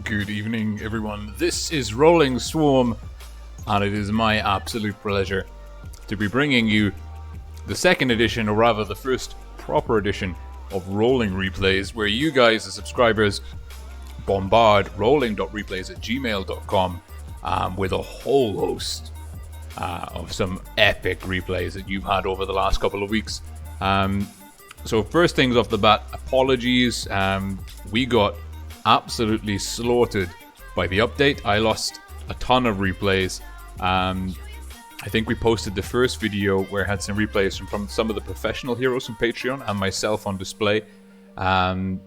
Good evening, everyone. This is Rolling Swarm, and it is my absolute pleasure to be bringing you the second edition, or rather the first proper edition of Rolling Replays, where you guys, the subscribers, bombard rolling.replays@gmail.com with a whole host of some epic replays that you've had over the last couple of weeks. So first things off the bat, apologies. We got absolutely slaughtered by the update. I lost a ton of replays. I think we posted the first video where I had some replays from some of the professional heroes from Patreon and myself on display. And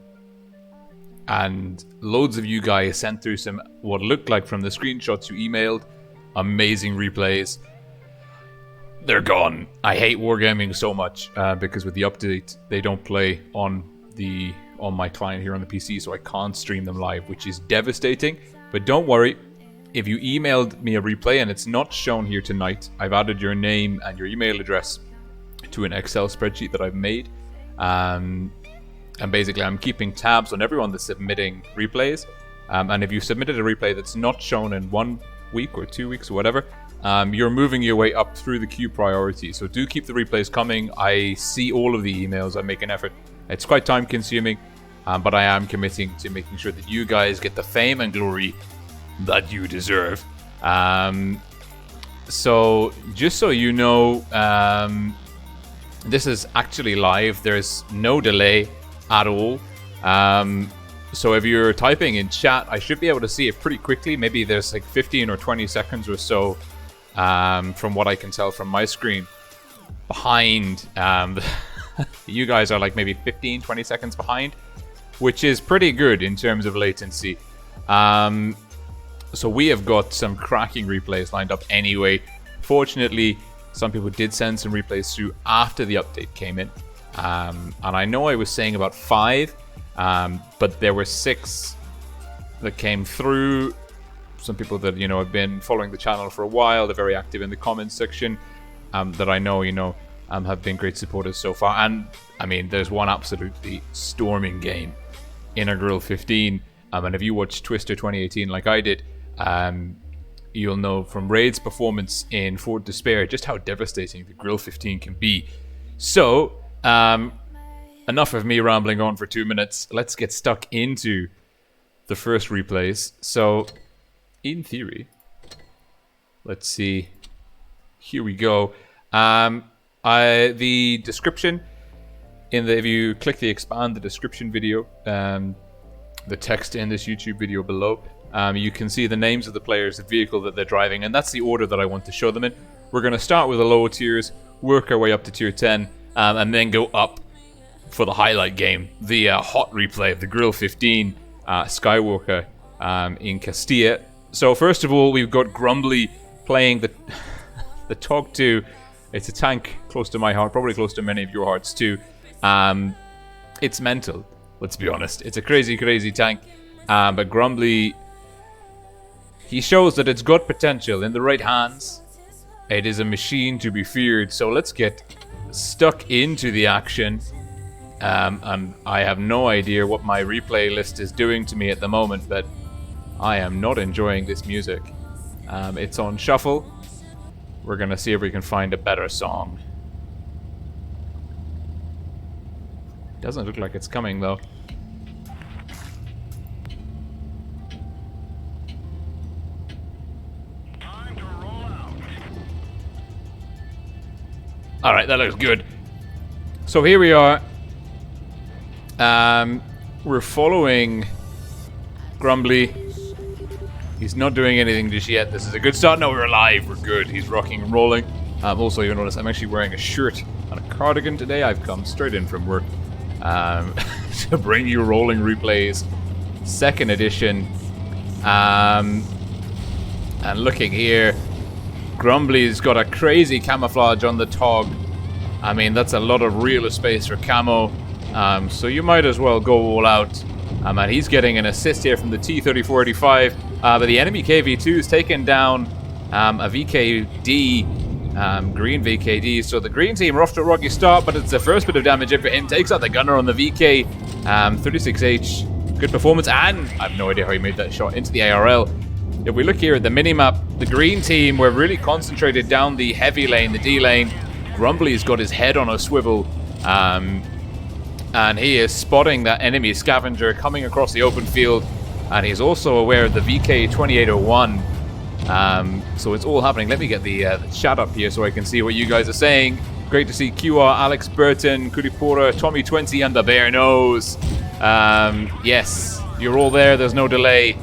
loads of you guys sent through some what looked like from the screenshots you emailed amazing replays. They're gone. I hate wargaming so much because with the update they don't play on my client here on the PC, so I can't stream them live, which is devastating. But don't worry, if you emailed me a replay and it's not shown here tonight, I've added your name and your email address to an Excel spreadsheet that I've made. And basically I'm keeping tabs on everyone that's submitting replays. And if you submitted a replay that's not shown in 1 week or 2 weeks or whatever, you're moving your way up through the queue priority. So do keep the replays coming. I see all of the emails. I make an effort. It's quite time consuming, but I am committing to making sure that you guys get the fame and glory that you deserve. So just so you know, this is actually live. There's no delay at all. So if you're typing in chat, I should be able to see it pretty quickly. Maybe there's like 15 or 20 seconds or so from what I can tell from my screen behind. You guys are like maybe 15, 20 seconds behind, which is pretty good in terms of latency. So we have got some cracking replays lined up anyway. Fortunately, some people did send some replays through after the update came in. And I know I was saying about 5, but there were 6 that came through. Some people that, have been following the channel for a while, they're very active in the comments section, that I know, have been great supporters so far. And, I mean, there's one absolutely storming game in a Grille 15. And if you watch Twister 2018 like I did, you'll know from Raid's performance in Fort Despair just how devastating the Grille 15 can be. So, enough of me rambling on for 2 minutes. Let's get stuck into the first replays. So, in theory, let's see. Here we go. The description if you click the expand the description video, the text in this YouTube video below, you can see the names of the players, the vehicle that they're driving, and that's the order that I want to show them in. We're going to start with the lower tiers, work our way up to tier 10, and then go up for the highlight game, the hot replay of the Grille 15 Skywalker in Castilla. So first of all, we've got Grumbly playing the Tog II. It's a tank close to my heart, probably close to many of your hearts too. It's mental, let's be honest. It's a crazy, crazy tank. But Grumbly, he shows that it's got potential in the right hands. It is a machine to be feared. So let's get stuck into the action. And I have no idea what my replay list is doing to me at the moment, but I am not enjoying this music. It's on shuffle. We're gonna see if we can find a better song. Doesn't look like it's coming though. Time to roll out. Alright, that looks good. So here we are. We're following Grumbly. He's not doing anything just yet. This is a good start. No, we're alive. We're good. He's rocking and rolling. Also, you'll notice I'm actually wearing a shirt and a cardigan today. I've come straight in from work to bring you Rolling Replays, second edition. And looking here, Grumbly's got a crazy camouflage on the Tog. I mean, that's a lot of real space for camo. So you might as well go all out. And he's getting an assist here from the T-3485. But the enemy KV-2 has taken down a VKD, green VKD. So the green team are off to a rocky start, but it's the first bit of damage in for him. Takes out the gunner on the VK. 36H Good performance, and I have no idea how he made that shot into the ARL. If we look here at the minimap, the green team were really concentrated down the heavy lane, the D lane. Grumbly's got his head on a swivel, and he is spotting that enemy scavenger coming across the open field, and he's also aware of the VK2801. So it's all happening. Let me get the chat up here so I can see what you guys are saying. Great to see QR, Alex Burton, Kuripura, Tommy20, and the Bear Nose. Yes, you're all there. There's no delay.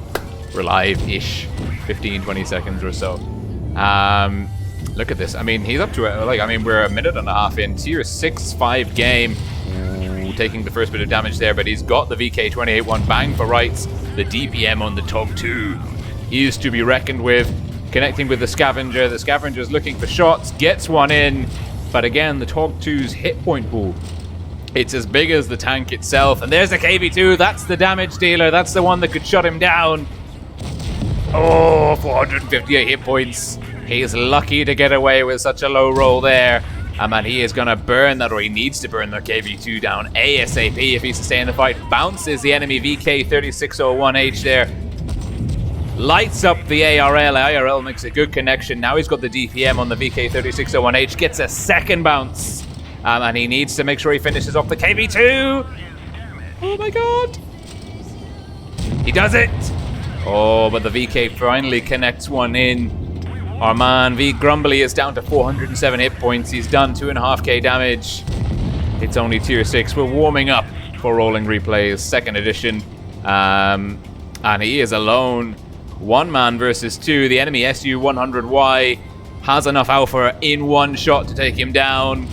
We're live-ish, 15-20 seconds or so. Look at this. I mean, he's up to it. Like, I mean, we're a minute and a half in. Tier 6-5 game. Ooh, taking the first bit of damage there, but he's got the VK28-1 bang for rights. The DPM on the Tog II. He is to be reckoned with. Connecting with the Scavenger. The Scavenger's looking for shots. Gets one in. But again, the Tog II's hit point pool. It's as big as the tank itself. And there's the KV2. That's the damage dealer. That's the one that could shut him down. Oh, 458 hit points. He's lucky to get away with such a low roll there. And he is going to burn that, or he needs to burn the KV2 down ASAP if he's to stay in the fight. Bounces the enemy VK3601H there. Lights up the ARL. ARL makes a good connection. Now he's got the DPM on the VK3601H. Gets a second bounce. And he needs to make sure he finishes off the KV2. Oh my god. He does it. Oh, but the VK finally connects one in. Our man V Grumbly is down to 407 hit points. He's done 2.5k damage. It's only tier 6. We're warming up for Rolling Replays, 2nd edition. And he is alone. One man versus two. The enemy SU-100Y has enough alpha in one shot to take him down.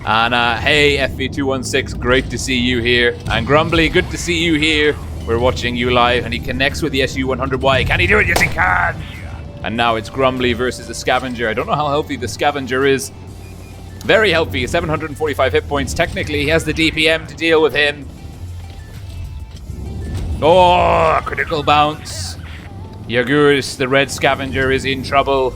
And hey, FV216, great to see you here. And Grumbly, good to see you here. We're watching you live, and he connects with the SU-100Y. Can he do it? Yes, he can! And now it's Grumbly versus the Scavenger. I don't know how healthy the Scavenger is. Very healthy, 745 hit points. Technically, he has the DPM to deal with him. Oh, critical bounce. Yaguris, the red Scavenger, is in trouble.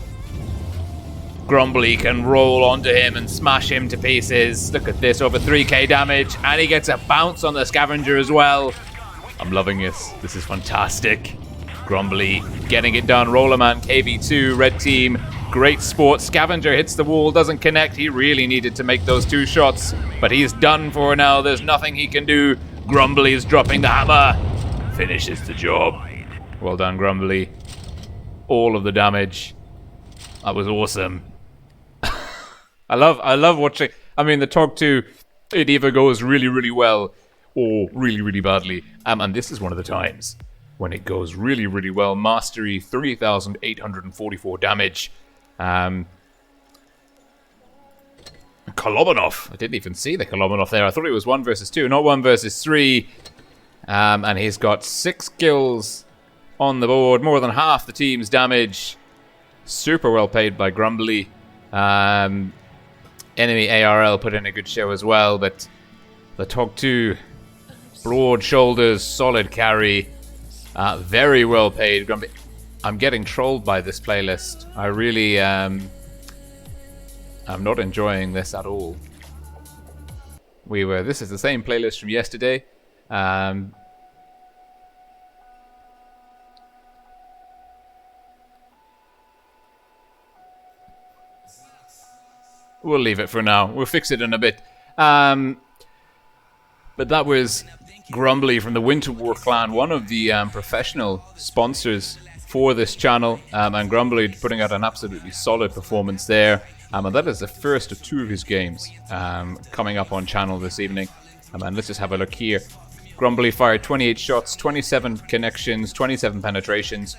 Grumbly can roll onto him and smash him to pieces. Look at this, over 3k damage. And he gets a bounce on the Scavenger as well. I'm loving this. This is fantastic. Grumbly getting it done. Rollerman, KV2, red team. Great sport. Scavenger hits the wall, doesn't connect. He really needed to make those 2 shots. But he's done for now. There's nothing he can do. Grumbly is dropping the hammer. Finishes the job. Well done, Grumbly. All of the damage. That was awesome. I love watching. I mean, the Tog II, it either goes really, really well or really, really badly. And this is one of the times when it goes really, really well. Mastery, 3,844 damage. Kolomanov. I didn't even see the Kolomanov there. I thought it was 1 versus 2, not 1 versus 3. And he's got 6 kills on the board. More than half the team's damage. Super well paid by Grumbly. Enemy ARL put in a good show as well, but the Tog II, broad shoulders, solid carry, very well paid. Grumbly. I'm getting trolled by this playlist. I really I'm not enjoying this at all. This is the same playlist from yesterday. We'll leave it for now. We'll fix it in a bit. But that was Grumbly from the WinterWar clan, one of the professional sponsors for this channel. And Grumbly putting out an absolutely solid performance there. And that is the first of 2 of his games coming up on channel this evening. And let's just have a look here. Grumbly fired 28 shots, 27 connections, 27 penetrations.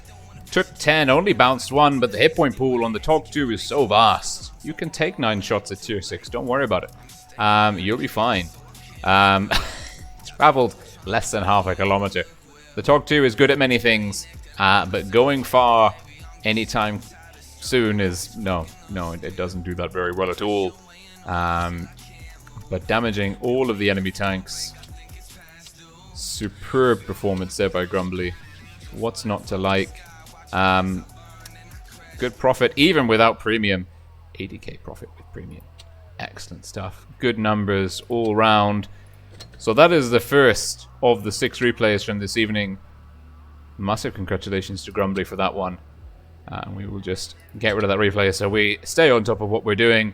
Took 10, only bounced 1, but the hit point pool on the Tog II is so vast. You can take 9 shots at tier 6, don't worry about it. You'll be fine. Traveled less than half a kilometer. The Tog II is good at many things, but going far anytime soon is... No, it doesn't do that very well at all. But damaging all of the enemy tanks. Superb performance there by Grumbly. What's not to like? Good profit, even without premium. 80k profit with premium. Excellent stuff. Good numbers all round. So that is the first of the 6 replays from this evening. Massive congratulations to Grumbly for that one. And we will just get rid of that replay so we stay on top of what we're doing.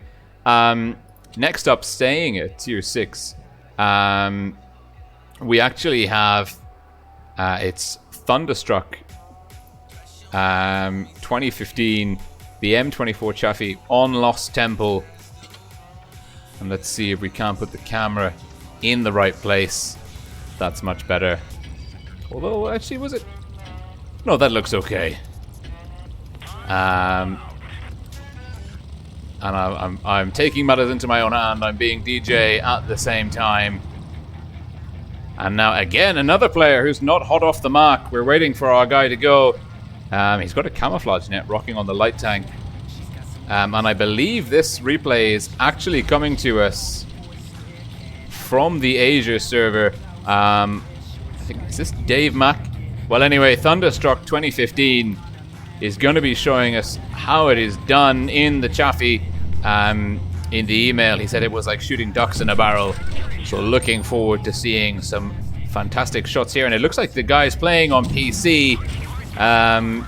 Next up, staying at tier 6, we actually have it's Thunderstruck 2015, the M24 Chaffee on Lost Temple. And let's see if we can put the camera in the right place. That's much better. Although, actually, was it? No, that looks okay. And I'm taking matters into my own hand. I'm being DJ at the same time. And now again, another player who's not hot off the mark. We're waiting for our guy to go. He's got a camouflage net rocking on the light tank. And I believe this replay is actually coming to us from the Asia server. I think, is this Dave Mack? Well, anyway, Thunderstruck 2015 is going to be showing us how it is done in the Chaffee. In the email, he said it was like shooting ducks in a barrel. So looking forward to seeing some fantastic shots here. And it looks like the guy's playing on PC. And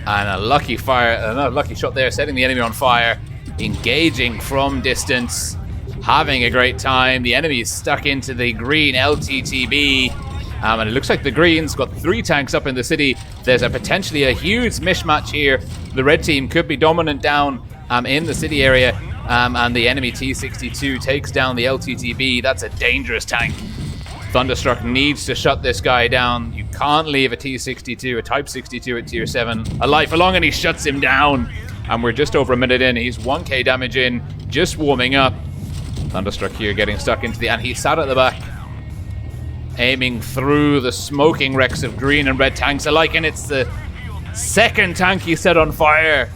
a lucky fire, another lucky shot there, setting the enemy on fire. Engaging from distance. Having a great time. The enemy is stuck into the green LTTB. And it looks like the green's got 3 tanks up in the city. There's potentially a huge mismatch here. The red team could be dominant down in the city area. And the enemy T62 takes down the LTTB. That's a dangerous tank. Thunderstruck needs to shut this guy down. You can't leave a T62, a Type 62 at tier 7 alive for long, and he shuts him down. And we're just over a minute in. He's 1k damage in, just warming up. Thunderstruck here getting stuck into the... And he sat at the back, aiming through the smoking wrecks of green and red tanks alike. And it's the second tank he set on fire.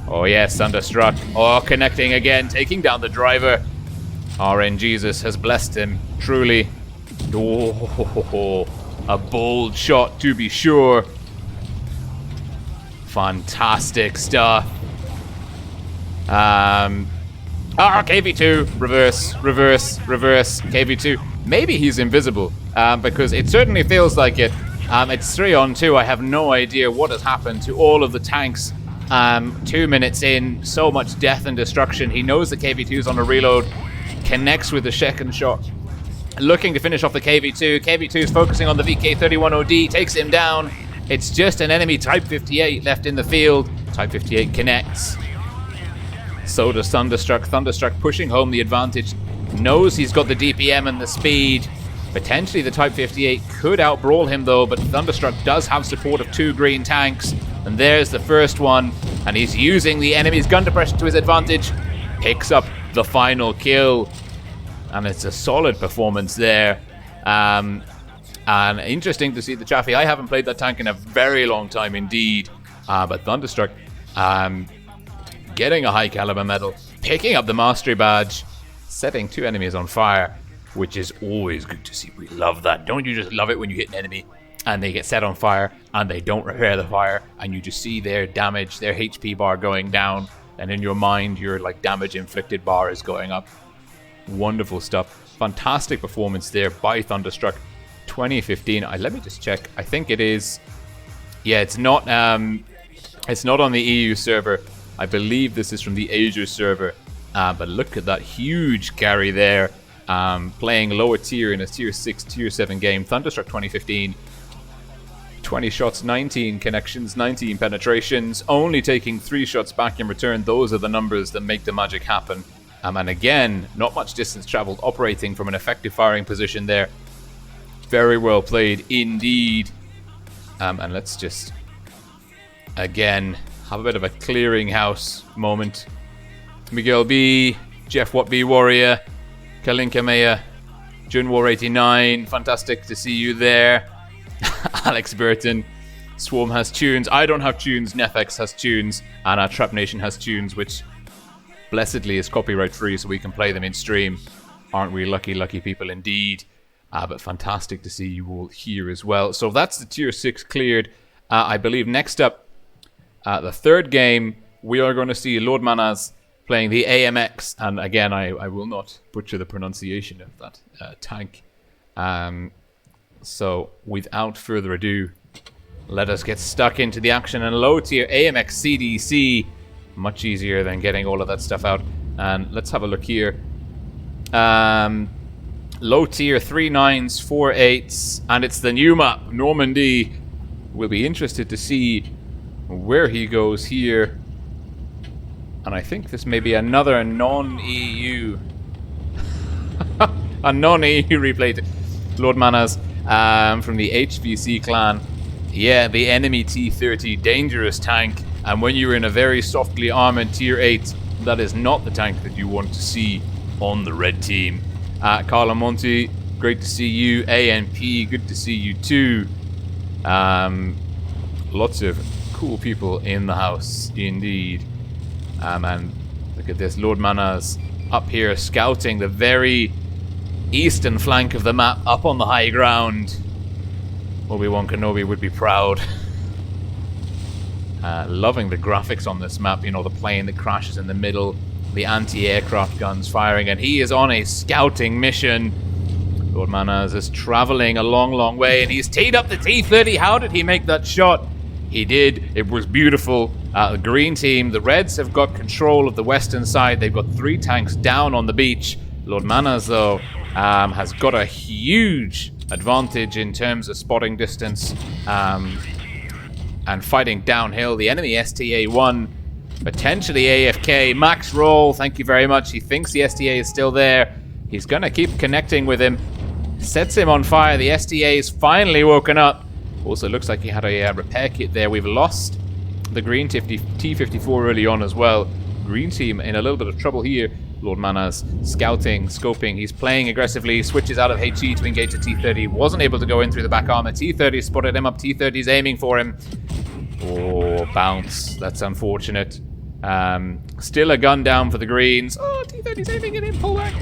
Oh yes, Thunderstruck. Oh, connecting again, taking down the driver. RN Jesus has blessed him, truly. Oh, a bold shot to be sure. Fantastic stuff. KV2, reverse, KV2. Maybe he's invisible, because it certainly feels like it. It's 3-on-2. I have no idea what has happened to all of the tanks. 2 minutes in, so much death and destruction. He knows that KV2 is on a reload, connects with the second shot, looking to finish off the KV2. KV2 is focusing on the VK31OD, takes him down. It's just an enemy Type 58 left in the field. Type 58 connects. So does Thunderstruck. Thunderstruck pushing home the advantage. Knows he's got the DPM and the speed. Potentially the Type 58 could outbrawl him though, but Thunderstruck does have support of 2 green tanks. And there's the first one. And he's using the enemy's gun depression to his advantage. Picks up the final kill. And it's a solid performance there. And interesting to see the Chaffee. I haven't played that tank in a very long time indeed. But Thunderstruck getting a high caliber medal, picking up the mastery badge, setting 2 enemies on fire, which is always good to see. We love that. Don't you just love it when you hit an enemy and they get set on fire and they don't repair the fire and you just see their damage, their HP bar going down, and in your mind your like damage inflicted bar is going up. Wonderful stuff. Fantastic performance there by Thunderstruck 2015. Let me just check. I think it is. Yeah, it's not on the EU server. I believe this is from the Asia server. But look at that huge carry there. Playing lower tier in a tier 6, tier 7 game. Thunderstruck 2015. 20 shots, 19 connections, 19 penetrations. Only taking 3 shots back in return. Those are the numbers that make the magic happen. And again, not much distance traveled, operating from an effective firing position there. Very well played indeed. And let's just, again, have a bit of a clearinghouse moment. Miguel B, Jeff Watt B Warrior, Kalinka Maya, Junwar 89, fantastic to see you there. Alex Burton, Swarm has tunes. I don't have tunes, Nefex has tunes, and our Trap Nation has tunes, which blessedly is copyright free, so we can play them in stream. Aren't we lucky, lucky people indeed? But fantastic to see you all here as well. So that's the tier 6 cleared. I believe next up, the third game, we are going to see LordManaz playing the AMX, and again, I will not butcher the pronunciation of that tank. So, without further ado, let us get stuck into the action. And low tier AMX CDC, much easier than getting all of that stuff out. And let's have a look here. Low tier 3 9s, 4 8s, and it's the new map, Normandy. We'll be interested to see where he goes here. And I think this may be another non-EU a non-EU replay to LordManaz from the HVC clan. Yeah, the enemy T30, dangerous tank. And when you're in a very softly armored tier 8, that is not the tank that you want to see on the red team. Carlo Monti, great to see you. ANP, good to see you too. Lots of cool people in the house, indeed. And look at this, LordManaz up here scouting the very eastern flank of the map, up on the high ground. Obi-Wan Kenobi would be proud. Loving the graphics on this map, you know, the plane that crashes in the middle, the anti-aircraft guns firing, and he is on a scouting mission. LordManaz is traveling a long, long way, and he's teed up the T30. How did he make that shot? He did. It was beautiful. The green team, the Reds, have got control of the western side. They've got 3 tanks down on the beach. LordManaz, though, has got a huge advantage in terms of spotting distance and fighting downhill. The enemy STA-1, potentially AFK. Max roll, thank you very much. He thinks the STA is still there. He's going to keep connecting with him. Sets him on fire. The STA is finally woken up. Also looks like he had a repair kit there. We've lost the green T54 early on as well. Green team in a little bit of trouble here. LordManaz scouting, scoping. He's playing aggressively. Switches out of HE to engage the T30. Wasn't able to go in through the back armor. T30 spotted him up. T30's aiming for him. Oh, bounce. That's unfortunate. Still a gun down for the greens. Oh, T30's aiming at him. Pull back.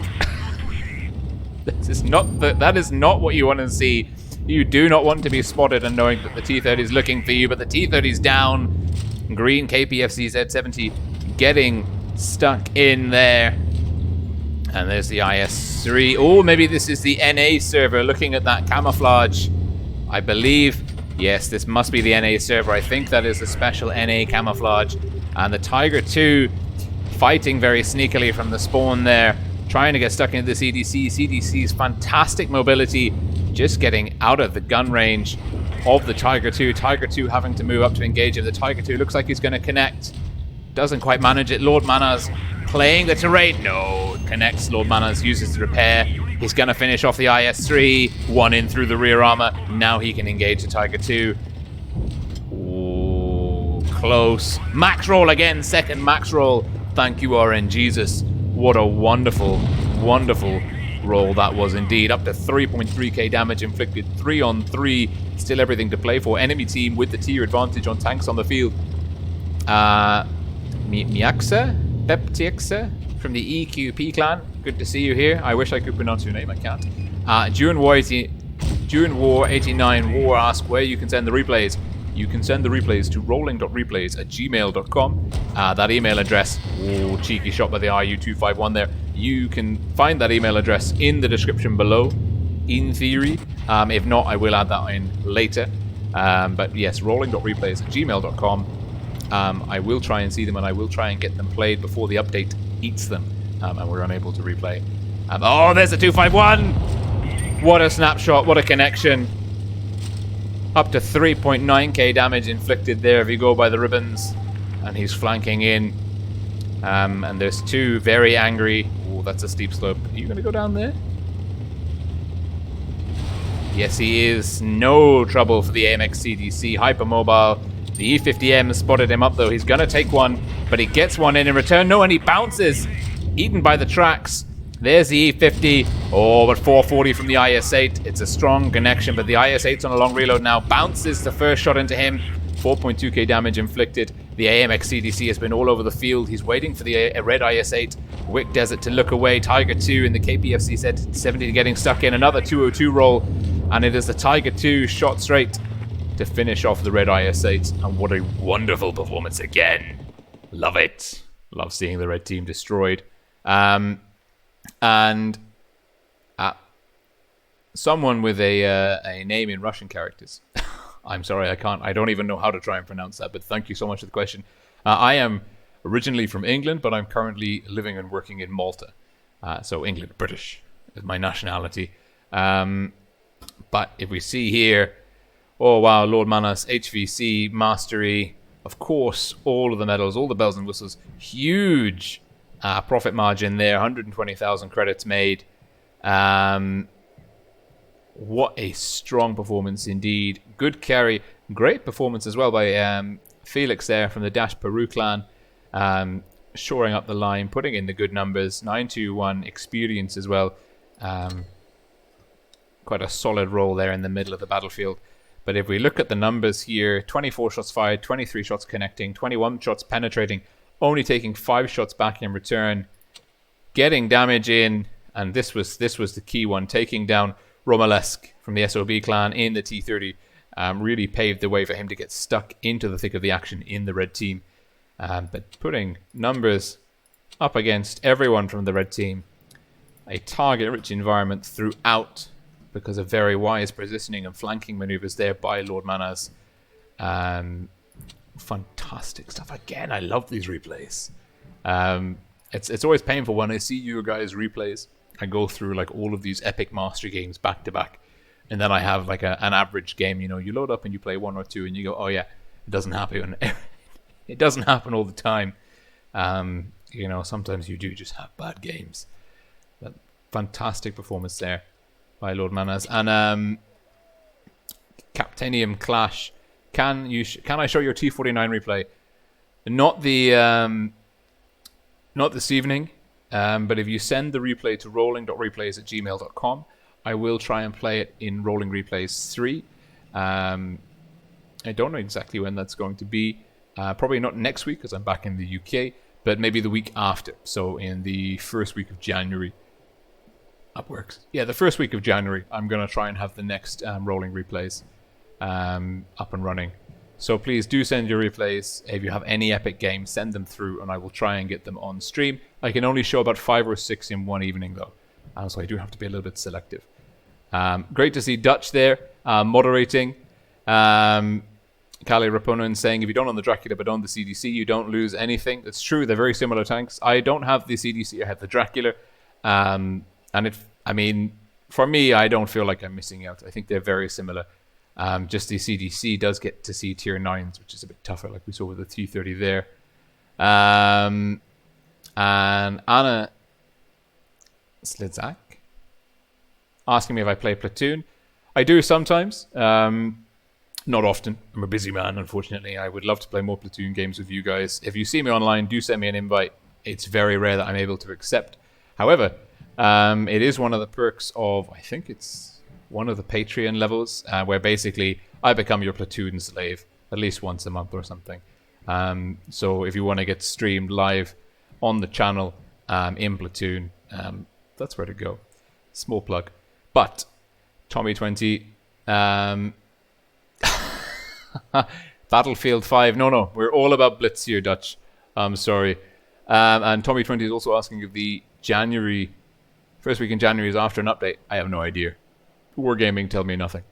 That is not what you want to see. You do not want to be spotted and knowing that the T30 is looking for you, but the T30 is down. Green KPFC Z70 getting stuck in there. And there's the IS-3. Oh, maybe this is the NA server. Looking at that camouflage, I believe, yes, this must be the NA server. I think that is the special NA camouflage. And the Tiger II fighting very sneakily from the spawn there, trying to get stuck into the CDC. CDC's fantastic mobility, just getting out of the gun range of the Tiger II. Tiger II having to move up to engage him. The Tiger II looks like he's going to connect. Doesn't quite manage it. LordManaz playing the terrain. No, connects. LordManaz uses the repair. He's going to finish off the IS-3. 1 in through the rear armor. Now he can engage the Tiger II. Ooh, close. Max roll again. Second max roll. Thank you, RNGesus. What a wonderful, wonderful roll that was indeed. Up to 3.3k damage inflicted. 3 on 3. Still everything to play for. Enemy team with the tier advantage on tanks on the field. Miaksa? Beptiaksa from the EQP clan. Good to see you here. I wish I could pronounce your name. I can't. June War 89 War ask where you can send the replays. You can send the replays to rolling.replays@gmail.com. That email address, oh, cheeky shot by the RU251 there. You can find that email address in the description below, in theory. If not, I will add that in later. But yes, rolling.replays@gmail.com. I will try and see them, and I will try and get them played before the update eats them, and we're unable to replay. Oh, there's a 251! What a snapshot, what a connection. Up to 3.9k damage inflicted there if you go by the ribbons. And he's flanking in. And there's 2 very angry. Oh, that's a steep slope. Are you going to go down there? Yes, he is. No trouble for the AMX CDC. Hypermobile. The E50M spotted him up, though. He's going to take one, but he gets one in return. No, and he bounces. Eaten by the tracks. There's the E50. Oh, but 440 from the IS-8. It's a strong connection, but the IS-8's on a long reload now. Bounces the first shot into him. 4.2k damage inflicted. The AMX CDC has been all over the field. He's waiting for the red IS-8. Wick Desert to look away. Tiger II in the KPFC Z70 getting stuck in. Another 202 roll. And it is the Tiger II shot straight to finish off the red IS-8. And what a wonderful performance again. Love it. Love seeing the red team destroyed. And someone with a name in Russian characters. I'm sorry, I don't even know how to try and pronounce that, but thank you so much for the question. I am originally from England, but I'm currently living and working in Malta. So England, British is my nationality. But if we see here, oh wow, LordManaz, HVC, Mastery, of course, all of the medals, all the bells and whistles, huge profit margin there, 120,000 credits made. What a strong performance indeed. Good carry, great performance as well by Felix there from the Dash Peru clan, shoring up the line, putting in the good numbers, 921 experience as well. Quite a solid role there in the middle of the battlefield. But if we look at the numbers here, 24 shots fired, 23 shots connecting, 21 shots penetrating, only taking 5 shots back in return, getting damage in, and this was the key one, taking down Romalesque from the SOB clan in the T30, really paved the way for him to get stuck into the thick of the action in the red team. But putting numbers up against everyone from the red team, a target-rich environment throughout because of very wise positioning and flanking maneuvers there by LordManaz. Fantastic stuff. Again, I love these replays. It's always painful when I see you guys replays. I go through like all of these epic mastery games back to back, and then I have like an average game. You know, you load up and you play 1 or 2, and you go, oh yeah, it doesn't happen. It doesn't happen all the time. You know, sometimes you do just have bad games. But fantastic performance there by LordManaz. And Captanium Clash. Can I show your T49 replay? Not this evening. But if you send the replay to rolling.replays@gmail.com, I will try and play it in Rolling Replays 3. I don't know exactly when that's going to be. Probably not next week because I'm back in the UK, but maybe the week after. So in the first week of January. That works. Yeah, the first week of January, I'm going to try and have the next Rolling Replays up and running. So please do send your replays. If you have any epic games, send them through and I will try and get them on stream. I can only show about 5 or 6 in one evening though. So I do have to be a little bit selective. Great to see Dutch there moderating. Kali Raponen saying if you don't own the Dracula but own the CDC, you don't lose anything. That's true. They're very similar tanks. I don't have the CDC. I have the Dracula. And for me, I don't feel like I'm missing out. I think they're very similar. Just the CDC does get to see tier 9s, which is a bit tougher, like we saw with the T30 there. And Anna Slidzak asking me if I play Platoon. I do sometimes. Not often. I'm a busy man, unfortunately. I would love to play more Platoon games with you guys. If you see me online, do send me an invite. It's very rare that I'm able to accept. However, it is one of the perks of, I think it's one of the Patreon levels, where basically I become your Platoon slave at least once a month or something. So if you want to get streamed live on the channel in Platoon, that's where to go. Small plug. But Tommy 20, Battlefield 5. No, we're all about Blitz here, Dutch. I'm sorry. And Tommy 20 is also asking if the first week in January is after an update. I have no idea. Wargaming tell me nothing.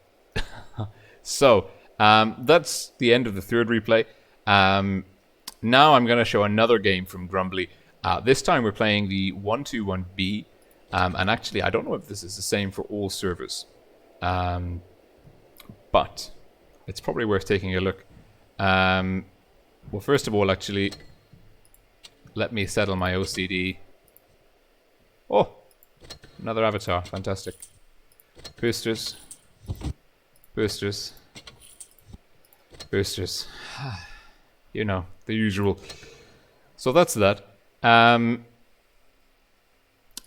So that's the end of the third replay. Now I'm going to show another game from Grumbly. This time we're playing the 121B. And actually, I don't know if this is the same for all servers. But it's probably worth taking a look. Well, first of all, actually, let me settle my OCD. Oh, another avatar. Fantastic. Boosters. You know, the usual. So that's that.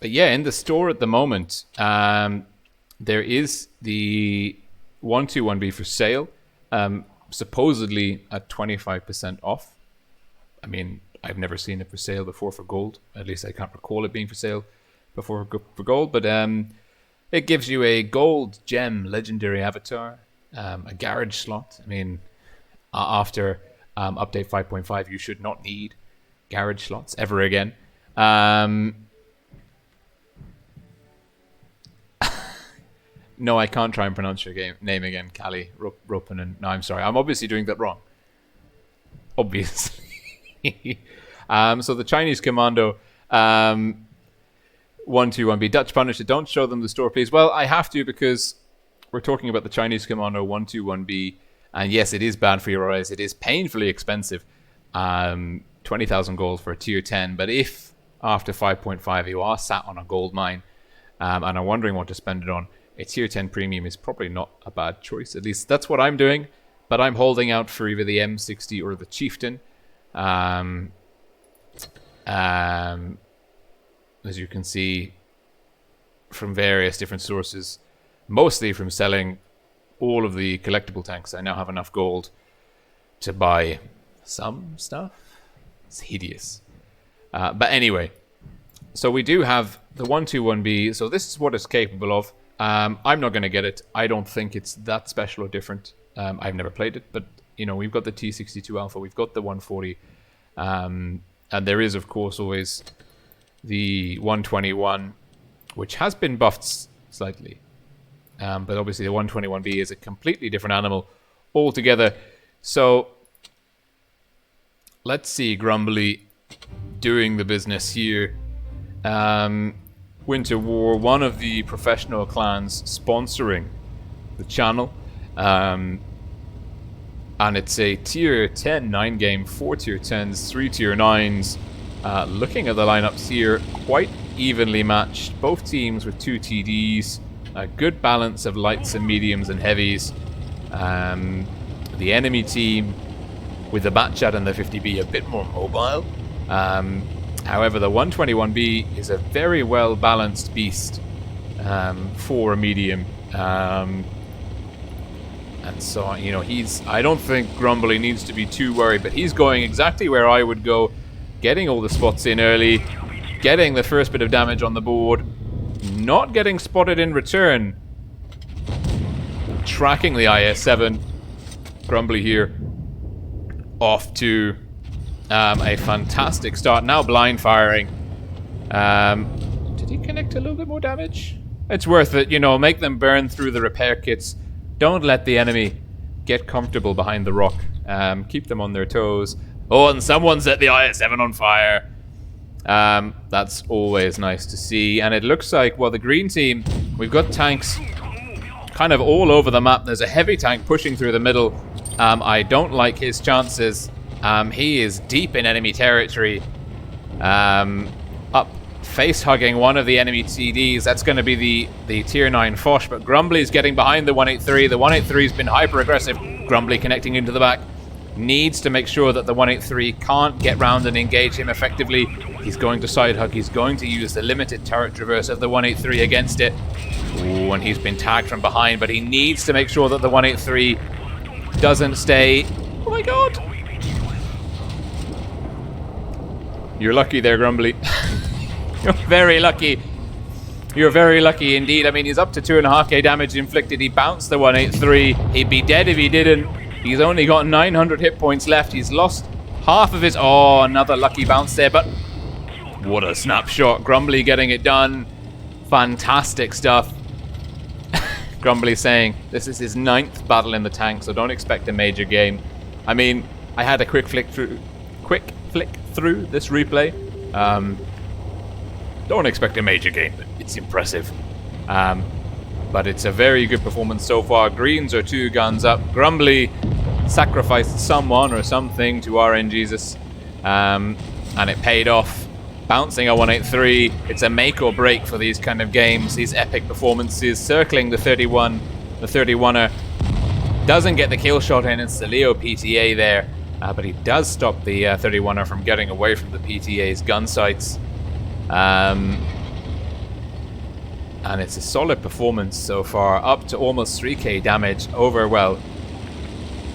But yeah, in the store at the moment, there is the 121B for sale, supposedly at 25% off. I mean, I've never seen it for sale before for gold. At least I can't recall it being for sale before for gold. But it gives you a gold gem legendary avatar, a garage slot. I mean, after update 5.5, you should not need garage slots ever again. No, I can't try and pronounce your name again, Kali Ropanen. No, I'm sorry. I'm obviously doing that wrong. Obviously. So the Chinese Commando, 121B, Dutch Punisher. Don't show them the store, please. Well, I have to because we're talking about the Chinese Commando 121B. And yes, it is bad for your eyes. It is painfully expensive. 20,000 gold for a tier 10. But if after 5.5 you are sat on a gold mine and are wondering what to spend it on, a tier 10 premium is probably not a bad choice. At least that's what I'm doing. But I'm holding out for either the M60 or the Chieftain. As you can see from various different sources, mostly from selling all of the collectible tanks, I now have enough gold to buy some stuff. It's hideous. But anyway, so we do have the 121B. So this is what it's capable of. I'm not going to get it. I don't think it's that special or different. I've never played it, but you know, we've got the T62 Alpha, we've got the 140, and there is of course always the 121, which has been buffed slightly, but obviously the 121B is a completely different animal altogether. So let's see Grumbly doing the business here. WinterWar, one of the professional clans sponsoring the channel. And it's a tier 10 9 game, 4 tier 10s, 3 tier 9s. Looking at the lineups here, quite evenly matched. Both teams with 2 TDs, a good balance of lights and mediums and heavies. The enemy team with the Batchat and the 50B a bit more mobile. However, the 121B is a very well balanced beast for a medium. And so, you know, I don't think Grumbly needs to be too worried, but he's going exactly where I would go, getting all the spots in early, getting the first bit of damage on the board, not getting spotted in return, tracking the IS-7. Grumbly here, off to a fantastic start, now blind firing. Did he connect a little bit more damage? It's worth it, you know, make them burn through the repair kits. Don't let the enemy get comfortable behind the rock. Keep them on their toes. Oh, and someone set the IS-7 on fire. That's always nice to see. And it looks like, well, the green team, we've got tanks kind of all over the map. There's a heavy tank pushing through the middle. I don't like his chances. He is deep in enemy territory. Up face-hugging one of the enemy TDs. That's going to be the tier 9 Foch, but Grumbly's getting behind the 183. The 183's been hyper-aggressive. Grumbly connecting into the back. Needs to make sure that the 183 can't get round and engage him effectively. He's going to side-hug. He's going to use the limited turret traverse of the 183 against it. Ooh, and he's been tagged from behind, but he needs to make sure that the 183 doesn't stay... Oh my god! You're lucky there, Grumbly. You're very lucky. You're very lucky indeed. I mean, he's up to 2.5k damage inflicted. He bounced the 183. He'd be dead if he didn't. He's only got 900 hit points left. He's lost half of his... Oh, another lucky bounce there, but... What a snapshot. Grumbly getting it done. Fantastic stuff. Grumbly saying this is his 9th battle in the tank, so don't expect a major game. I mean, I had a quick flick through this replay. Don't expect a major game, but it's impressive. But it's a very good performance so far. Greens are 2 guns up. Grumbly sacrificed someone or something to RNGesus, and it paid off. Bouncing a 183. It's a make or break for these kind of games, these epic performances. Circling the 31, the 31er. Doesn't get the kill shot in. It's the Leo PTA there. But he does stop the 31er from getting away from the PTA's gun sights. And it's a solid performance so far, up to almost 3k damage over, well,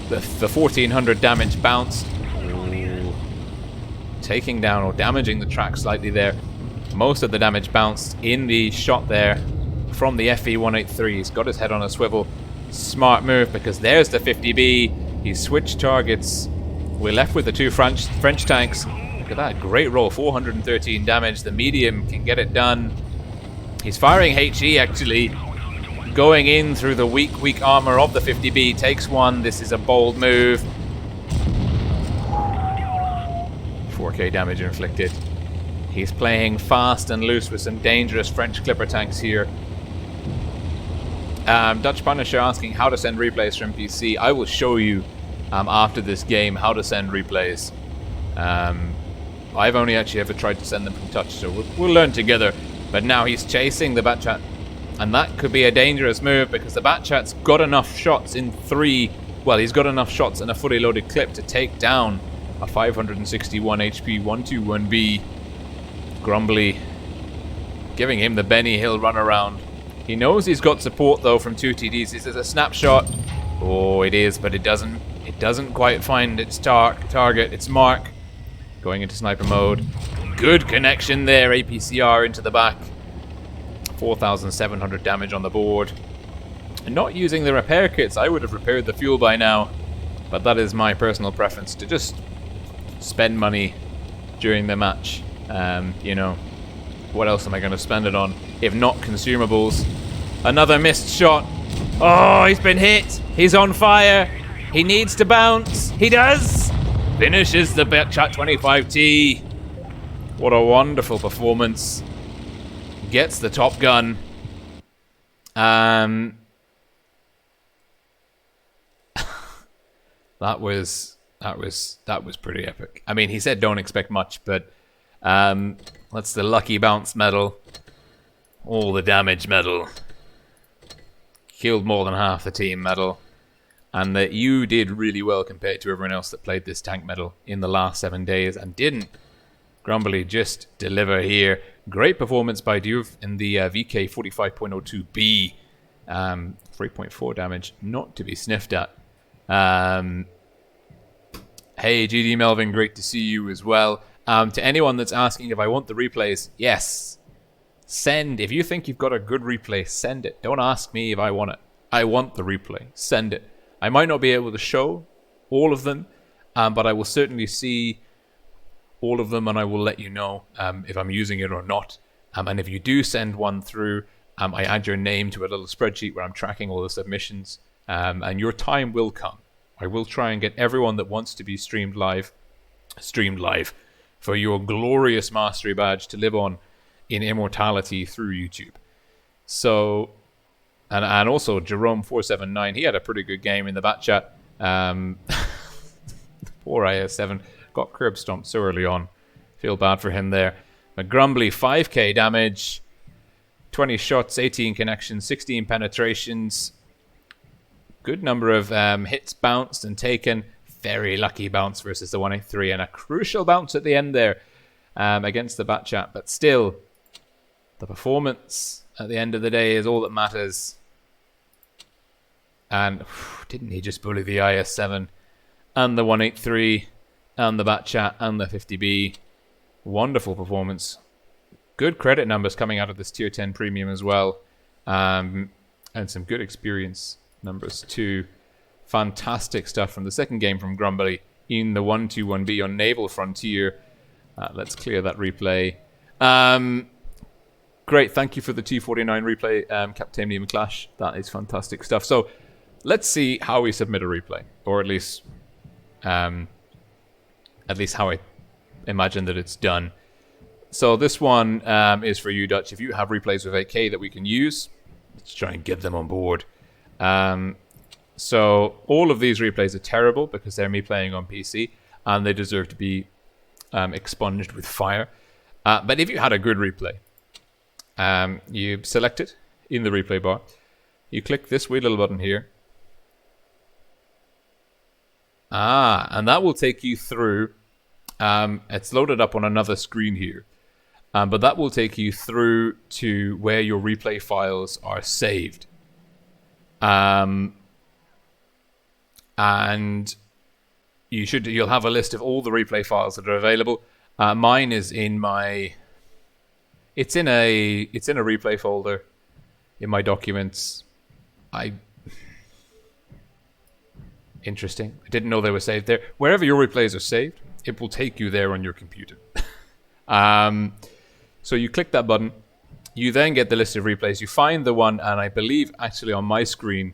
the 1400 damage bounced. Ooh. Taking down or damaging the track slightly there. Most of the damage bounced in the shot there from the FE-183. He's got his head on a swivel. Smart move, because there's the 50B. He's switched targets. We're left with the 2 French tanks. Look at that. Great roll. 413 damage. The medium can get it done. He's firing HE, actually. Going in through the weak armor of the 50B. Takes one. This is a bold move. 4k damage inflicted. He's playing fast and loose with some dangerous French Clipper tanks here. Dutch Punisher asking how to send replays from PC. I will show you after this game how to send replays. I've only actually ever tried to send them from touch, so we'll learn together. But now he's chasing the Batchat, and that could be a dangerous move because the Batchat's got enough shots in he's got enough shots in a fully loaded clip to take down a 561 HP 121B. Grumbly giving him the Benny Hill runaround. He knows he's got support though from 2 TDs. This is a snapshot. Oh, it is, but it doesn't quite find its target, its mark. Going into sniper mode. Good connection there, APCR into the back. 4,700 damage on the board. And not using the repair kits, I would have repaired the fuel by now. But that is my personal preference, to just spend money during the match. You know, what else am I going to spend it on if not consumables? Another missed shot. Oh, he's been hit. He's on fire. He needs to bounce. He does. Finishes the Batchat 25T. What a wonderful performance. Gets the top gun. That was pretty epic. I mean, he said don't expect much, but that's the lucky bounce medal. All the damage medal. Killed more than half the team medal. And that you did really well compared to everyone else that played this tank medal in the last 7 days and didn't. Grumbly just deliver here. Great performance by Duve in the VK 45.02B. 3.4 damage, not to be sniffed at. Hey, GD Melvin, great to see you as well. To anyone that's asking if I want the replays, yes. Send. If you think you've got a good replay, send it. Don't ask me if I want it. I want the replay. Send it. I might not be able to show all of them, but I will certainly see all of them and I will let you know if I'm using it or not. And if you do send one through, I add your name to a little spreadsheet where I'm tracking all the submissions, and your time will come. I will try and get everyone that wants to be streamed live for your glorious mastery badge to live on in immortality through YouTube. So, and also Jerome479, he had a pretty good game in the Batchat. Poor IS7 got curb stomped so early on. Feel bad for him there. But Grumbly, 5k damage, 20 shots, 18 connections, 16 penetrations. Good number of hits bounced and taken. Very lucky bounce versus the 183, and a crucial bounce at the end there against the Batchat. But still, the performance at the end of the day is all that matters. And didn't he just bully the IS7 and the 183 and the Batchat and the 50B? Wonderful performance. Good credit numbers coming out of this tier 10 premium as well, and some good experience numbers too. Fantastic stuff from the second game from Grumbly in the 121B on Naval Frontier. Let's clear that replay. Great, thank you for the T49 replay, Captain McClash. That is fantastic stuff. So let's see how we submit a replay, or at least how I imagine that it's done. So this one is for you, Dutch. If you have replays with 8K that we can use, let's try and get them on board. So all of these replays are terrible because they're me playing on PC, and they deserve to be expunged with fire. But if you had a good replay, you select it in the replay bar. You click this wee little button here. And that will take you through. It's loaded up on another screen here. But that will take you through to where your replay files are saved. And you'll have a list of all the replay files that are available. Mine is in my... It's in a replay folder in my documents. Interesting. I didn't know they were saved there. Wherever your replays are saved, it will take you there on your computer. So you click that button. You then get the list of replays. You find the one, and I believe actually on my screen,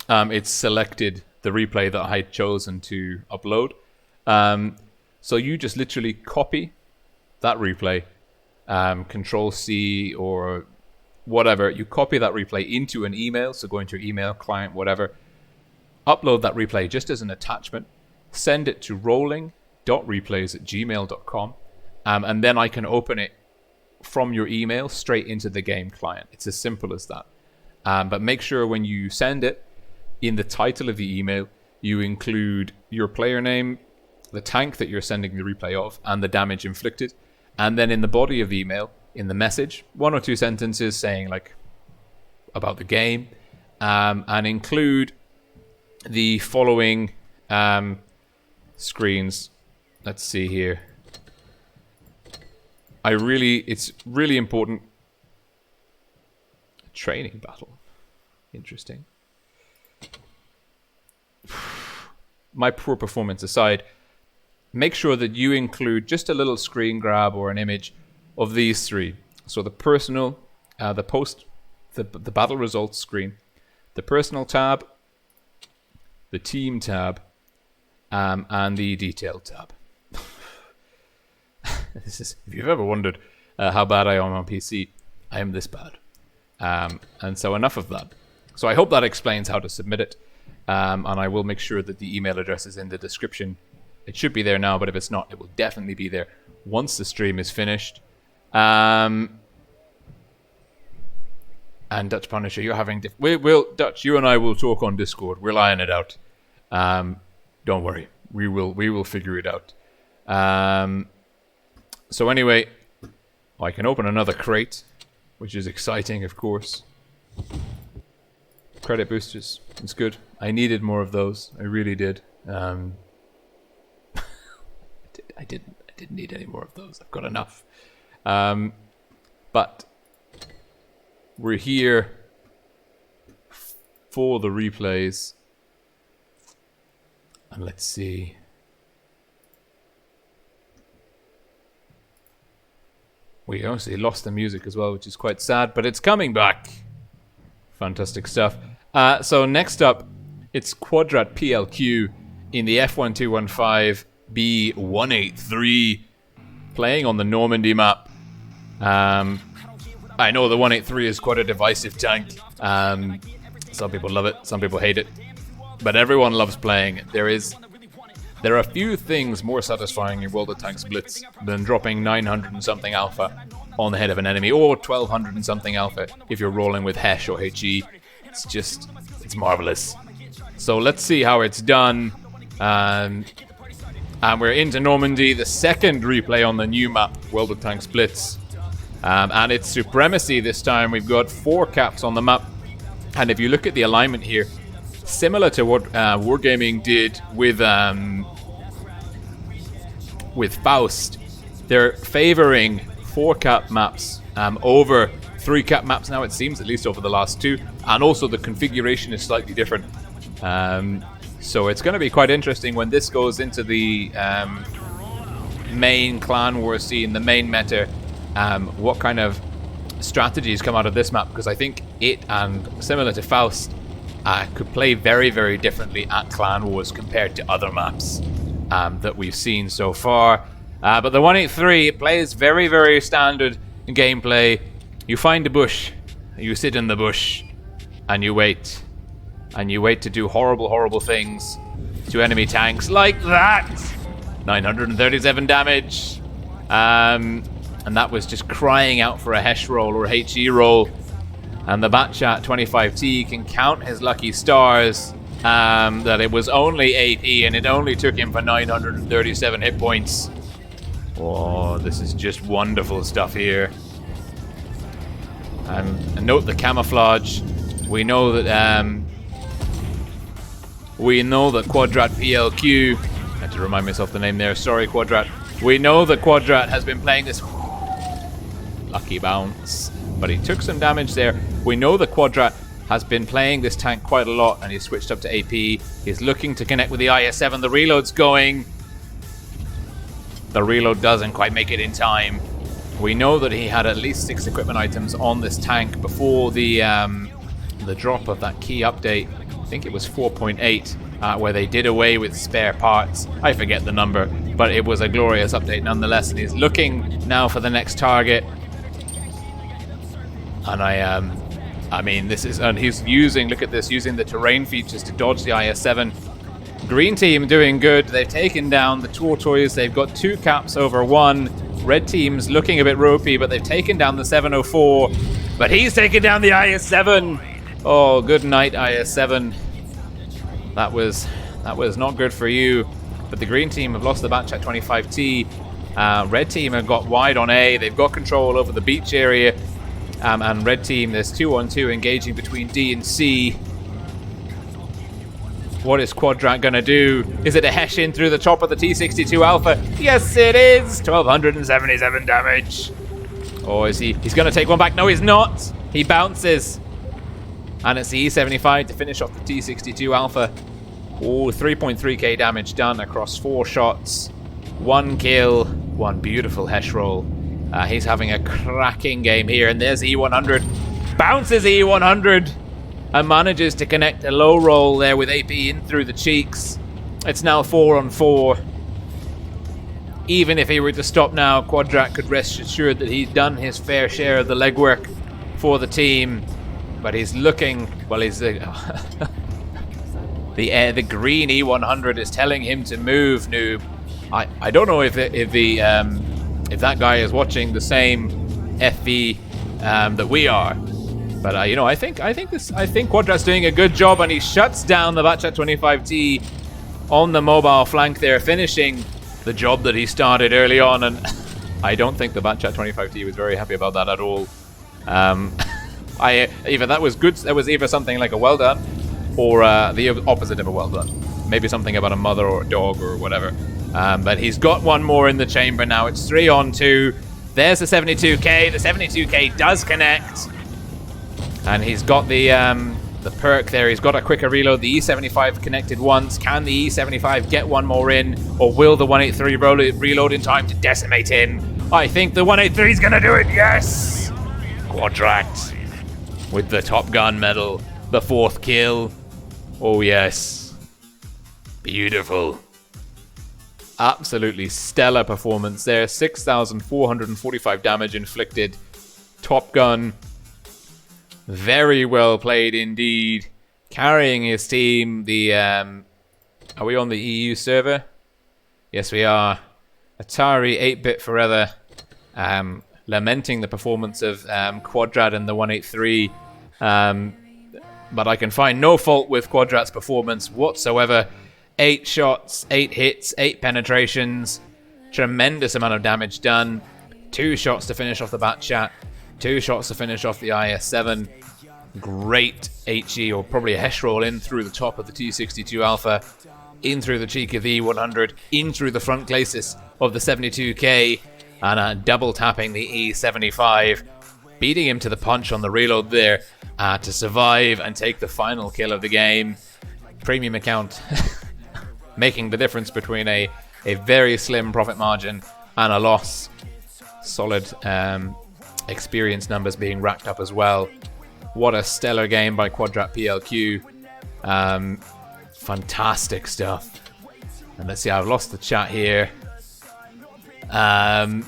it's selected the replay that I had chosen to upload. So you just literally copy that replay, Control C or whatever. You copy that replay into an email, so go into your email, client, whatever. Upload that replay just as an attachment. Send it to rolling.replays@gmail.com. And then I can open it from your email straight into the game client. It's as simple as that. But make sure when you send it, in the title of the email, you include your player name, the tank that you're sending the replay of, and the damage inflicted. And then in the body of the email, in the message, 1 or 2 sentences saying like about the game, and include the following screens. Let's see here. It's really important. Training battle. Interesting. My poor performance aside, make sure that you include just a little screen grab or an image of these 3. So the personal, the battle results screen, the personal tab, the team tab, and the detail tab. This is, if you've ever wondered how bad I am on PC, I am this bad. And so enough of that. So I hope that explains how to submit it. And I will make sure that the email address is in the description. It should be there now, but if it's not, it will definitely be there once the stream is finished. And Dutch Punisher, you're having... Dutch, you and I will talk on Discord. We'll iron it out. Don't worry. We will figure it out. So anyway, I can open another crate, which is exciting, of course. Credit boosters. It's good. I needed more of those. I really did. I didn't need any more of those. I've got enough. But we're here for the replays. And let's see. We obviously lost the music as well, which is quite sad, but it's coming back. Fantastic stuff. So next up, it's KwadratPLQ in the F1215 B183, playing on the Normandy map. I know the 183 is quite a divisive tank. Some people love it, some people hate it, but everyone loves playing it. There are a few things more satisfying in World of Tanks Blitz than dropping 900 and something alpha on the head of an enemy, or 1200 and something alpha if you're rolling with Hesh or HE. It's marvelous. So let's see how it's done. And we're into Normandy, the second replay on the new map, World of Tanks Blitz. And it's Supremacy this time. We've got 4 caps on the map. And if you look at the alignment here, similar to what Wargaming did with Faust, they're favoring 4-cap maps over 3-cap maps now, it seems, at least over the last 2. And also the configuration is slightly different. So it's going to be quite interesting when this goes into the main clan war scene, the main meta, what kind of strategies come out of this map, because I think it, and similar to Faust, could play very, very differently at Clan Wars compared to other maps that we've seen so far. But the 183 plays very, very standard gameplay. You find a bush, you sit in the bush, and you wait. And you wait to do horrible, horrible things to enemy tanks like that. 937 damage. And that was just crying out for a Hesh roll or HE roll. And the Batchat 25T can count his lucky stars that it was only AP and it only took him for 937 hit points. Oh, this is just wonderful stuff here. And note the camouflage. We know that KwadratPLQ, I had to remind myself the name there, sorry Kwadrat. We know that Kwadrat has been playing this lucky bounce, but he took some damage there. We know that Kwadrat has been playing this tank quite a lot, and he's switched up to AP. He's looking to connect with the IS-7. The reload's going. The reload doesn't quite make it in time. We know that he had at least 6 equipment items on this tank before the drop of that key update. I think it was 4.8, where they did away with spare parts. I forget the number, but it was a glorious update nonetheless. And he's looking now for the next target. And I mean, this is, and he's using, look at this, using the terrain features to dodge the IS-7. Green team doing good. They've taken down the Tortoise. They've got 2 caps over 1. Red team's looking a bit ropey, but they've taken down the 704. But he's taken down the IS-7. Oh, good night, IS-7. That was not good for you. But the green team have lost the batch at 25T. Red team have got wide on A. They've got control over the beach area. And red team, there's 2-on-2 engaging between D and C. What is Quadrat gonna do? Is it a hesh in through the top of the T62 Alpha? Yes, it is! 1,277 damage. Or is he? He's gonna take one back. No, he's not. He bounces. And it's the E75 to finish off the T62 Alpha. Oh, 3.3k damage done across 4 shots. 1 kill, 1 beautiful hesh roll. He's having a cracking game here, and there's E100. Bounces E100 and manages to connect a low roll there with AP in through the cheeks. It's now 4-on-4. Even if he were to stop now, Quadrat could rest assured that he's done his fair share of the legwork for the team. But he's looking, well, he's the green E100 is telling him to move, noob. I don't know if that guy is watching the same FV that we are, but you know, I think Quadrat's doing a good job, and he shuts down the batch at 25T on the mobile flank there, finishing the job that he started early on. And I don't think the batch at 25T was very happy about that at all. Either that was good. That was either something like a well done, or the opposite of a well done. Maybe something about a mother or a dog or whatever. But he's got one more in the chamber now. It's 3-on-2. There's the 72k. The 72k does connect, and he's got the perk there. He's got a quicker reload. The E75 connected once. Can the E75 get one more in, or will the 183 reload in time to decimate in? I think the 183 is gonna do it. Yes, Quadrat with the Top Gun medal, the 4th kill. Oh yes, beautiful. Absolutely stellar performance there. 6,445 damage inflicted. Top Gun. Very well played indeed. Carrying his team. Are we on the EU server? Yes, we are. Atari 8-bit forever. Lamenting the performance of Quadrat and the 183. But I can find no fault with Quadrat's performance whatsoever. 8 shots, 8 hits, 8 penetrations. Tremendous amount of damage done. 2 shots to finish off the Batchat. 2 shots to finish off the IS-7. Great HE, or probably a hesh roll in through the top of the T62 Alpha. In through the cheek of the E100. In through the front glacis of the 72k. And double tapping the E75. Beating him to the punch on the reload there. To survive and take the final kill of the game. Premium account. Making the difference between a very slim profit margin and a loss. Solid experience numbers being racked up as well. What a stellar game by KwadratPLQ. Fantastic stuff. And let's see, I've lost the chat here. That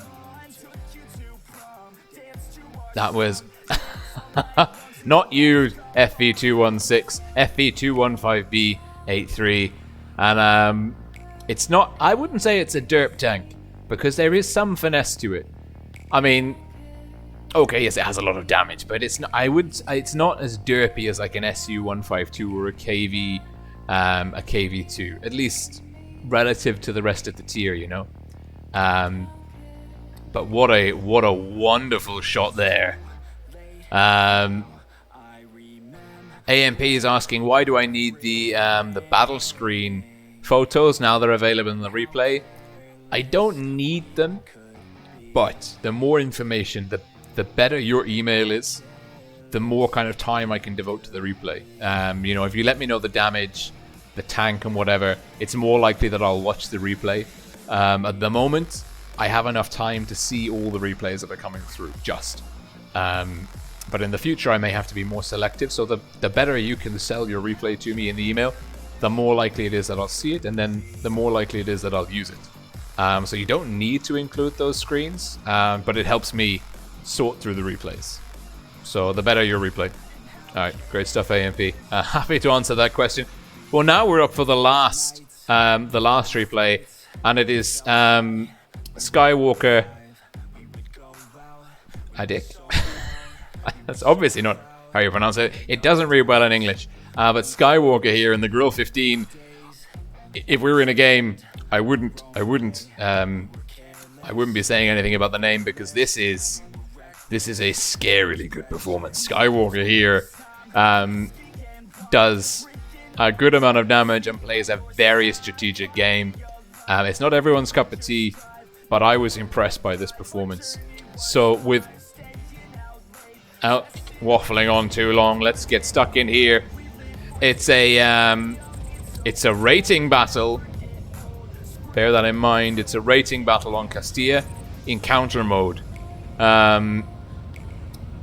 was not you, FV216, FV215B83. And it's not, I wouldn't say it's a derp tank, because there is some finesse to it. I mean, okay, yes, it has a lot of damage, but it's not, it's not as derpy as like an SU-152 or a KV2, at least relative to the rest of the tier, you know. But what a wonderful shot there. AMP is asking, why do I need the battle screen photos now they're available in the replay? I don't need them, but the more information, the better your email is, the more kind of time I can devote to the replay. You know, if you let me know the damage, the tank and whatever, it's more likely that I'll watch the replay. At the moment, I have enough time to see all the replays that are coming through, just. But in the future, I may have to be more selective. So the better you can sell your replay to me in the email, the more likely it is that I'll see it, and then the more likely it is that I'll use it. So you don't need to include those screens, but it helps me sort through the replays. So the better your replay. All right, great stuff, AMP. Happy to answer that question. Well, now we're up for the last replay, and it is Skywalker Addict. That's obviously not how you pronounce it. It doesn't read well in English. But Skywalker here in the Grille 15. If we were in a game, I wouldn't be saying anything about the name, because this is a scarily good performance. Skywalker here does a good amount of damage and plays a very strategic game. It's not everyone's cup of tea, but I was impressed by this performance. So without waffling on too long, let's get stuck in here. It's a rating battle. Bear that in mind. It's a rating battle on Castilla in counter mode.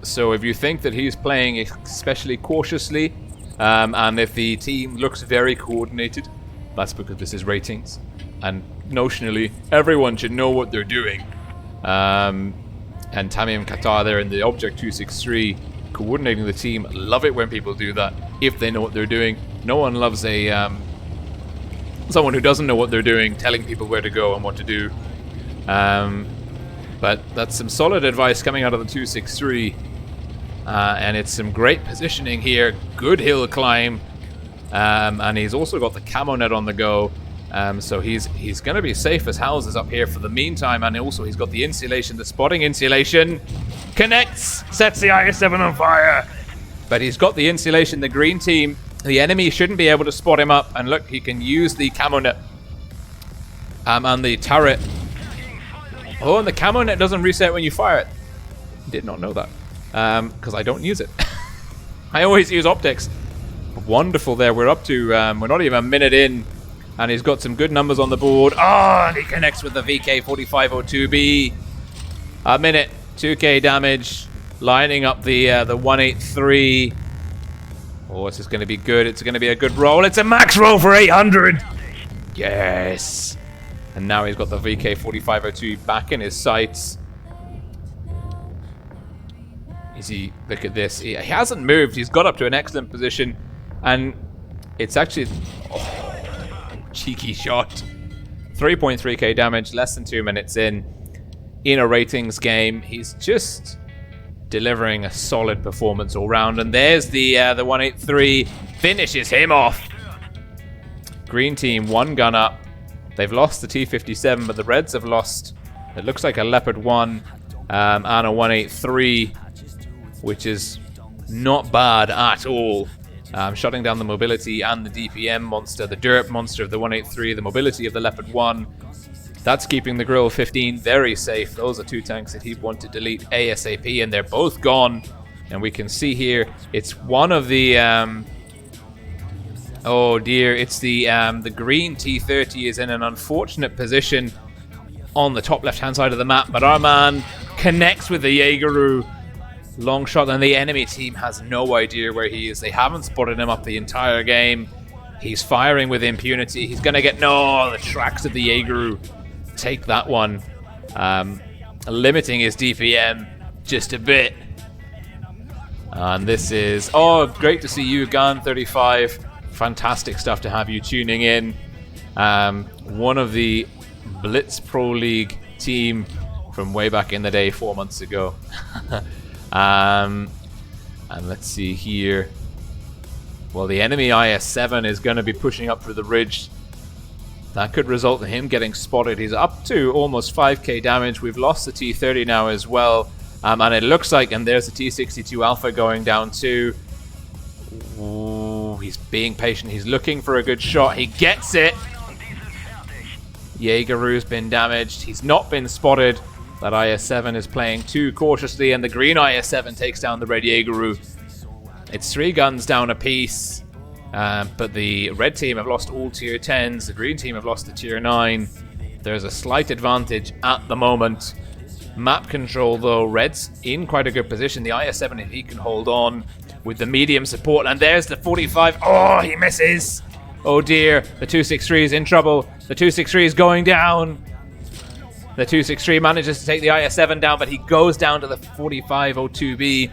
So if you think that he's playing especially cautiously, and if the team looks very coordinated, that's because this is ratings. And notionally, everyone should know what they're doing. And Tamim Qatar there in the Object 263, coordinating the team. Love it when people do that, if they know what they're doing. No one loves a someone who doesn't know what they're doing telling people where to go and what to do. But that's some solid advice coming out of the 263. And it's some great positioning here. Good hill climb. And he's also got the camo net on the go. So he's going to be safe as houses up here for the meantime. And also he's got the insulation, the spotting insulation. Connects, sets the IS-7 on fire. But he's got the insulation, the green team. The enemy shouldn't be able to spot him up. And look, he can use the camo net. And the turret. Oh, and the camo net doesn't reset when you fire it. Did not know that. Because I don't use it. I always use optics. Wonderful there. We're up to, we're not even a minute in. And he's got some good numbers on the board. Oh, and he connects with the VK4502B. A minute, 2k damage. Lining up the 183. Oh, this is going to be good. It's going to be a good roll. It's a max roll for 800. Yes. And now he's got the VK4502 back in his sights. Look at this. He hasn't moved. He's got up to an excellent position. And it's actually... Oh, cheeky shot. 3.3k damage, less than 2 minutes in a ratings game. He's just delivering a solid performance all round. And there's the 183. Finishes him off. Green team, one gun up. They've lost the T57, but the Reds have lost, it looks like a Leopard 1 and a 183. Which is not bad at all. Shutting down the mobility and the DPM monster, the derp monster of the 183, the mobility of the Leopard 1. That's keeping the Grille 15 very safe. Those are two tanks that he'd want to delete ASAP, and they're both gone. And we can see here, it's one of the... oh dear, it's the green T30 is in an unfortunate position on the top left-hand side of the map, but our man connects with the Jaegeru. Long shot, and the enemy team has no idea where he is. They haven't spotted him up the entire game. He's firing with impunity. He's going to get... No, the tracks of the Jaegeru take that one. Limiting his DPM just a bit. And this is... Oh, great to see you, Gan35. Fantastic stuff to have you tuning in. One of the Blitz Pro League team from way back in the day, 4 months ago. And let's see here. Well, the enemy IS-7 is going to be pushing up through the ridge. That could result in him getting spotted. He's up to almost 5k damage. We've lost the T30 now as well. And it looks like, and there's the T62 Alpha going down too. Ooh, he's being patient. He's looking for a good shot. He gets it. Jaegeru's been damaged. He's not been spotted. That IS-7 is playing too cautiously, and the green IS-7 takes down the red Jaegeru. It's 3 guns down a piece, but the red team have lost all tier 10s. The green team have lost the tier 9. There's a slight advantage at the moment. Map control, though, Red's in quite a good position. The IS-7, if he can hold on with the medium support. And there's the 45. Oh, he misses. Oh, dear. The 263 is in trouble. The 263 is going down. The 263 manages to take the IS-7 down, but he goes down to the 4502B.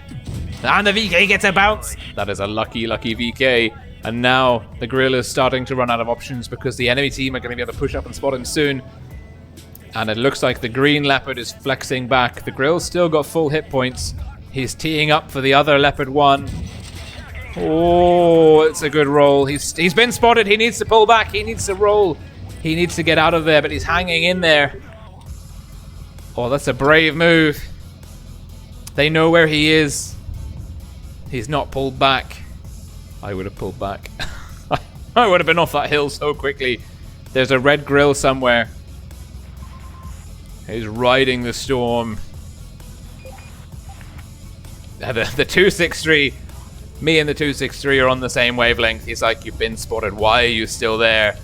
And the VK gets a bounce. That is a lucky, lucky VK. And now the Grille is starting to run out of options because the enemy team are going to be able to push up and spot him soon. And it looks like the green Leopard is flexing back. The Grille's still got full hit points. He's teeing up for the other Leopard 1. Oh, it's a good roll. He's been spotted. He needs to pull back. He needs to roll. He needs to get out of there, but he's hanging in there. Oh, that's a brave move. They know where he is. He's not pulled back. I would have pulled back. I would have been off that hill so quickly. There's a red Grille somewhere. He's riding the storm. The 263. Me and the 263 are on the same wavelength. He's like, you've been spotted. Why are you still there?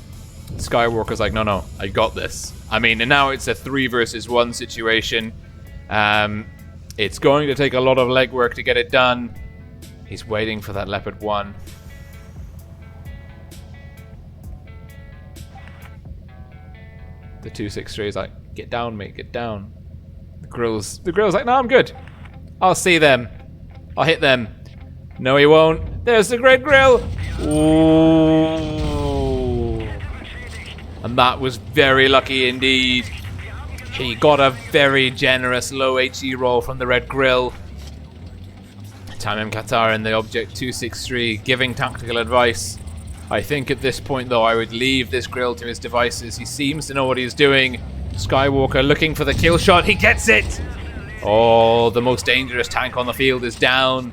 Skywalker's like, no, I got this. I mean, and now it's a 3 versus 1 situation. It's going to take a lot of legwork to get it done. He's waiting for that Leopard 1. The 263 is like, get down, mate, get down. The Grille's like, no, I'm good. I'll see them. I'll hit them. No, he won't. There's the red Grille. Ooh. And that was very lucky indeed. He got a very generous low HE roll from the red Grille. Tamim Qatar and the Object 263 giving tactical advice. I think at this point, though, I would leave this Grille to his devices. He seems to know what he's doing. Skywalker looking for the kill shot. He gets it! Oh, the most dangerous tank on the field is down.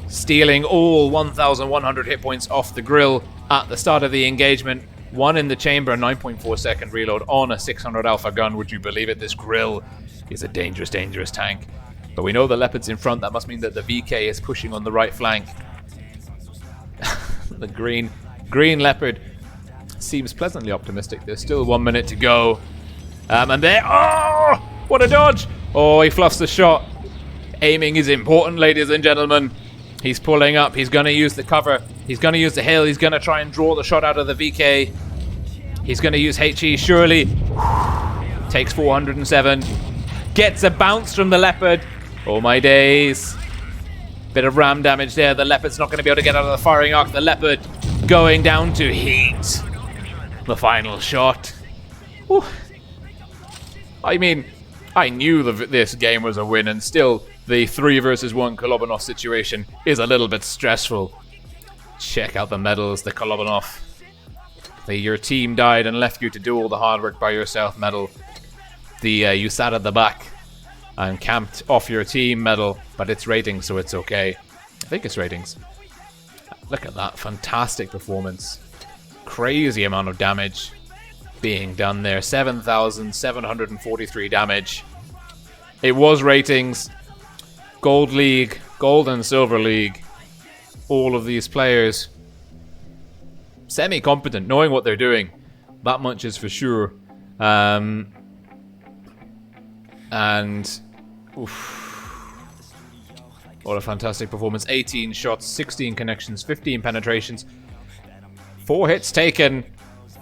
Stealing all 1,100 hit points off the Grille at the start of the engagement. 1 in the chamber, 9.4 second reload on a 600 alpha gun. Would you believe it? This Grille is a dangerous, dangerous tank. But we know the Leopard's in front. That must mean that the VK is pushing on the right flank. The green Leopard seems pleasantly optimistic. There's still 1 minute to go. And there... Oh! What a dodge! Oh, he fluffs the shot. Aiming is important, ladies and gentlemen. He's pulling up. He's going to use the cover. He's going to use the hill. He's going to try and draw the shot out of the VK. He's going to use HE, surely. Takes 407. Gets a bounce from the Leopard. Oh, my days. Bit of ram damage there. The Leopard's not going to be able to get out of the firing arc. The Leopard going down to heat. The final shot. Whew. I mean, I knew this game was a win, and still the 3 versus 1 Kolobanov situation is a little bit stressful. Check out the medals, the Kolobanov. Your team died and left you to do all the hard work by yourself medal. You sat at the back and camped off your team medal, but it's ratings, so it's okay. I think it's ratings. Look at that, fantastic performance. Crazy amount of damage being done there. 7,743 damage. It was ratings. Gold League, Gold and Silver League. All of these players semi-competent, knowing what they're doing. That much is for sure. And oof, what a fantastic performance. 18 shots, 16 connections, 15 penetrations, 4 hits taken.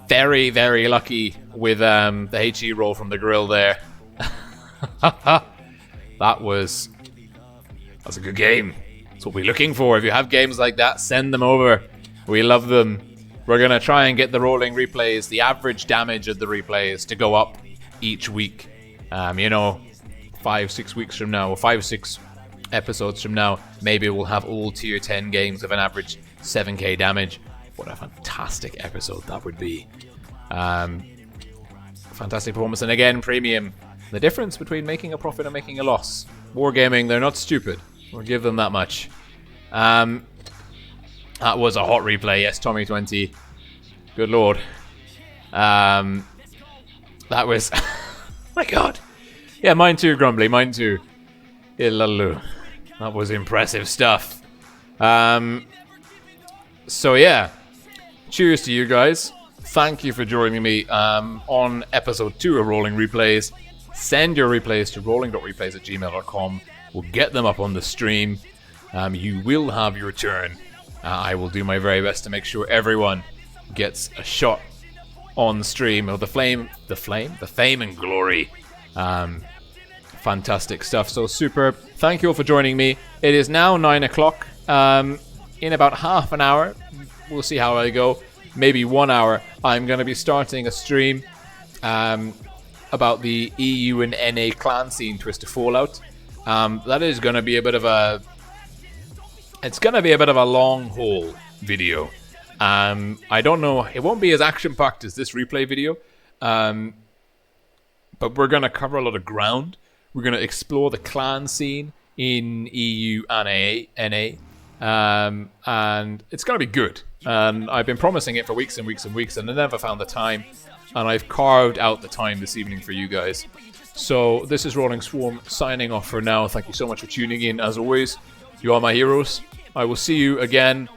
Very, very lucky with the HE roll from the Grille there. That's a good game. That's what we're looking for. If you have games like that, send them over. We love them. We're going to try and get the rolling replays, the average damage of the replays, to go up each week. 5-6 weeks from now, or 5-6 episodes from now, maybe we'll have all tier 10 games of an average 7k damage. What a fantastic episode that would be. Fantastic performance. And again, premium. The difference between making a profit and making a loss. Wargaming, they're not stupid. We'll give them that much. That was a hot replay. Yes, Tommy 20. Good lord. That was... my god. Yeah, mine too, Grumbly. Mine too. Ilalu. That was impressive stuff. So yeah. Cheers to you guys. thank you for joining me on episode 2 of Rolling Replays. Send your replays to rolling.replays@gmail.com. We'll get them up on the stream. You will have your turn. I will do my very best to make sure everyone gets a shot on stream of the fame and glory. Fantastic stuff. So superb. Thank you all for joining me. It is now 9 o'clock. In about half an hour, we'll see how I go. Maybe 1 hour. I'm going to be starting a stream about the EU and NA clan scene Twisted Fallout. That is going to be a bit of a... It's going to be a bit of a long haul video. I don't know. It won't be as action-packed as this replay video. But we're going to cover a lot of ground. We're going to explore the clan scene in EU and NA. And it's going to be good. And I've been promising it for weeks and weeks and weeks, and I never found the time. And I've carved out the time this evening for you guys. So this is Rolling Swarm signing off for now. Thank you so much for tuning in. As always, you are my heroes. I will see you again